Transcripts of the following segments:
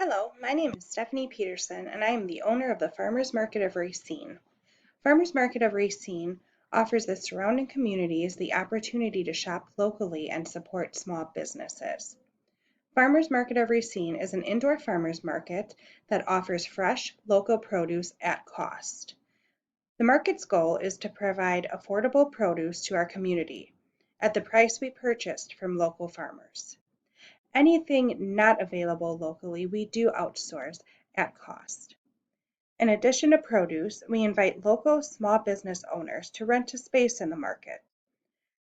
Hello, my name is Stephanie Peterson, and I am the owner of the Farmers Market of Racine. Farmers Market of Racine offers the surrounding communities the opportunity to shop locally and support small businesses. Farmers Market of Racine is an indoor farmers market that offers fresh, local produce at cost. The market's goal is to provide affordable produce to our community at the price we purchased from local farmers. Anything not available locally, we do outsource at cost. In addition to produce, we invite local small business owners to rent a space in the market.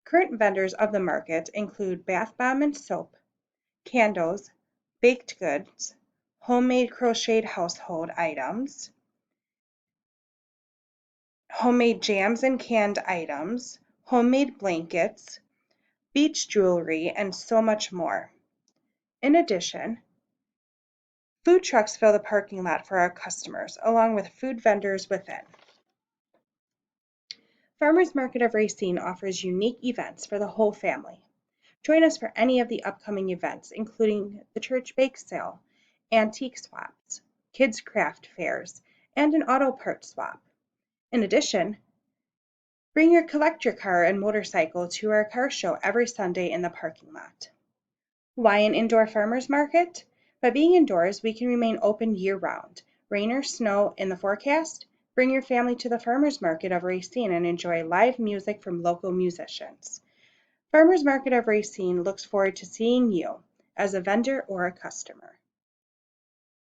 Current vendors of the market include bath bomb and soap, candles, baked goods, homemade crocheted household items, homemade jams and canned items, homemade blankets, beach jewelry, and so much more. In addition, food trucks fill the parking lot for our customers, along with food vendors within. Farmers Market of Racine offers unique events for the whole family. Join us for any of the upcoming events, including the church bake sale, antique swaps, kids craft fairs, and an auto parts swap. In addition, bring your collector car and motorcycle to our car show every Sunday in the parking lot. Why an indoor farmers market? By being indoors, we can remain open year-round. Rain or snow in the forecast? Bring your family to the Farmers Market of Racine and enjoy live music from local musicians. Farmers Market of Racine looks forward to seeing you as a vendor or a customer.